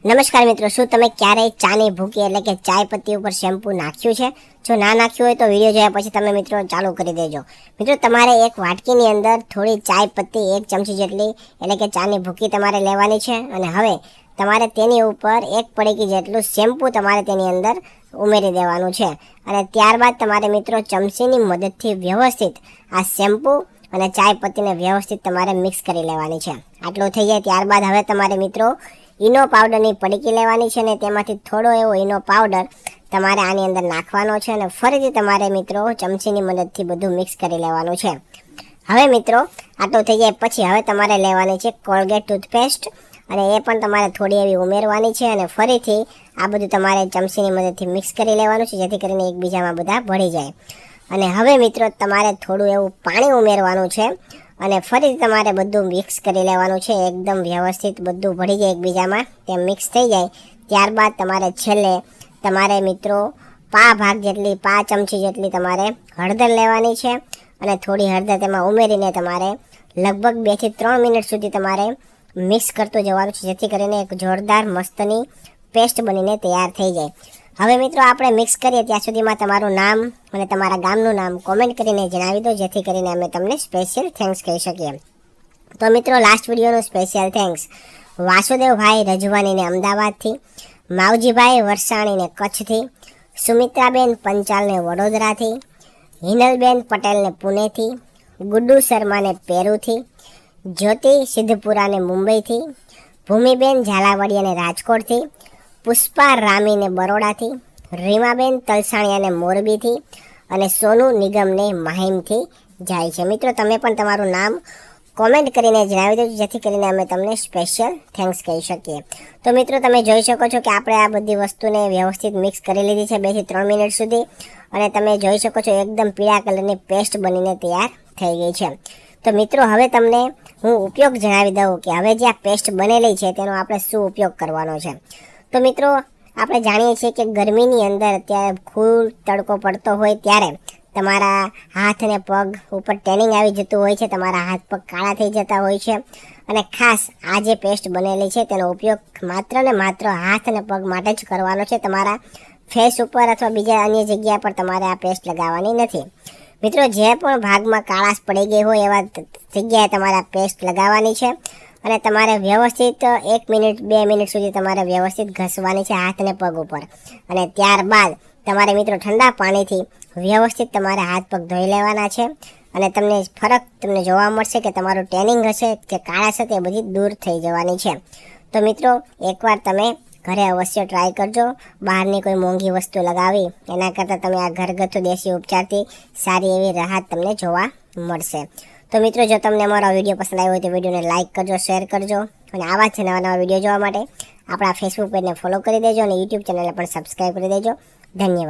નમસ્કાર મિત્રો, શું તમે ક્યારેય ચાની ભૂકી એટલે કે ચાય પત્તી ઉપર શેમ્પૂ નાખ્યું છે? જો ના નાખ્યું હોય તો વિડીયો જોયા પછી તમે મિત્રો ચાલુ કરી દેજો. મિત્રો, તમારે એક વાટકીની અંદર થોડી ચાય પત્તી 1 ચમચી જેટલી એટલે કે ચાની ભૂકી તમારે લેવાની છે અને હવે તમારે તેની ઉપર 1 પડીકી જેટલું શેમ્પૂ તમારે તેની અંદર ઉમેરી દેવાનું છે અને ત્યારબાદ તમારે મિત્રો ચમચીની મદદથી વ્યવસ્થિત આ શેમ્પૂ અને ચાય પત્તીને વ્યવસ્થિત તમારે મિક્સ કરી લેવાની છે. આટલું થઈ જાય ત્યારબાદ હવે તમારે મિત્રો ઈનો પાવડરની પડીકી લેવાની છે અને તેમાંથી થોડો એવો ઈનો પાવડર તમારે આની અંદર નાખવાનો છે અને ફરીથી તમારે મિત્રો ચમચીની મદદથી બધું મિક્સ કરી લેવાનું છે. હવે મિત્રો આટલું થઈ જાય પછી હવે તમારે લેવાની છે કોલગેટ ટૂથપેસ્ટ અને એ પણ તમારે થોડી એવી ઉમેરવાની છે અને ફરીથી આ બધું તમારે ચમચીની મદદથી મિક્સ કરી લેવાનું છે જેથી કરીને એકબીજામાં બધા ભળી જાય. અને હવે મિત્રો તમારે થોડું એવું પાણી ઉમેરવાનું છે અને ફરીથી તમારે બધું મિક્સ કરી લેવાનું છે. એકદમ વ્યવસ્થિત બધું ભળી જાય એકબીજામાં તેમ મિક્સ થઈ જાય ત્યારબાદ તમારે છેલ્લે તમારે મિત્રો 5 ચમચી જેટલી તમારે હળદર લેવાની છે અને થોડી હળદર તેમાં ઉમેરીને તમારે લગભગ 2 થી 3 મિનિટ સુધી તમારે મિક્સ કરતું જવાનું છે જેથી કરીને એક જોરદાર મસ્તની પેસ્ટ બનીને તૈયાર થઈ જાય. હવે મિત્રો આપણે મિક્સ કરીએ ત્યાં સુધીમાં તમારું નામ અને તમારા ગામનું નામ કોમેન્ટ કરીને જણાવી દો જેથી કરીને અમે તમને સ્પેશિયલ થેન્ક્સ કહી શકીએ. તો મિત્રો લાસ્ટ વિડીયોનો સ્પેશિયલ થેન્ક્સ વાસુદેવભાઈ રજવાનીને અમદાવાદથી, માવજીભાઈ વરસાણીને કચ્છથી, સુમિત્રાબેન પંચાલને વડોદરાથી, હિનલબેન પટેલને પુણેથી, ગુડ્ડુ શર્માને પેરુથી, જ્યોતિ સિદ્ધપુરાને મુંબઈથી, ભૂમિબેન ઝાલાવાડિયાને રાજકોટથી, પુષ્પા રામીને બરોડાથી, રીમાબેન તલસાણિયાને મોરબીથી અને સોનુ નિગમને માહિમથી જાય છે. મિત્રો તમે પણ તમારું નામ કોમેન્ટ કરીને જણાવી દેજો જેથી કરીને અમે તમને સ્પેશિયલ થેન્ક્સ કહી શકીએ. તો મિત્રો તમે જોઈ શકો છો કે આપણે આ બધી વસ્તુને વ્યવસ્થિત મિક્સ કરી લીધી છે 2 થી 3 મિનિટ સુધી અને તમે જોઈ શકો છો એકદમ પીળા કલરની પેસ્ટ બનીને તૈયાર થઈ ગઈ છે. તો મિત્રો હવે તમને હું ઉપયોગ જણાવી દઉં કે હવે જે આ પેસ્ટ બનેલી છે તેનો આપણે શું ઉપયોગ કરવાનો છે. તો મિત્રો આપણે જાણીએ છીએ કે ગરમીની અંદર અત્યારે ખૂબ તડકો પડતો હોય ત્યારે તમારા હાથ અને પગ ઉપર ટેનિંગ આવી જતું હોય છે, તમારા હાથ પગ કાળા થઈ જતા હોય છે અને ખાસ આ જે પેસ્ટ બનેલી છે તેનો ઉપયોગ માત્ર ને માત્ર હાથ અને પગ માટે જ કરવાનો છે. તમારા ફેસ ઉપર અથવા બીજા અન્ય જગ્યા પર તમારે આ પેસ્ટ લગાવવાની નથી. મિત્રો જે પણ ભાગમાં કાળાશ પડી ગઈ હોય એવા જગ્યાએ તમારે આ પેસ્ટ લગાવવાની છે અને તમારે વ્યવસ્થિત 1 મિનિટ 2 મિનિટ સુધી તમારે વ્યવસ્થિત ઘસવાની છે હાથ અને પગ ઉપર અને ત્યારબાદ તમારે મિત્રો ઠંડા પાણીથી વ્યવસ્થિત તમારે હાથ પગ ધોઈ લેવાના છે અને ફરક તમને જોવા મળશે કે તમારું ટેનિંગ હશે જે કાળાશ હતી એ બધી દૂર થઈ જવાની છે. તો મિત્રો એકવાર તમે ઘરે અવશ્ય ટ્રાય કરજો. બહારની કોઈ મોંઘી વસ્તુ લગાવી એના કરતાં તમે આ ઘરગથ્થુ દેશી ઉપચારથી સારી એવી રાહત તમને જોવા મળશે. તો મિત્રો જો તમને અમારો વિડીયો પસંદ આવ્યો હોય તો વિડીયોને લાઇક કરજો, શેર કરજો અને આવા જ નવા વિડીયો જોવા માટે આપણા ફેસબુક પેજને ફોલો કરી દેજો અને યુટ્યુબ ચેનલને પણ સબસ્ક્રાઈબ કરી દેજો. ધન્યવાદ.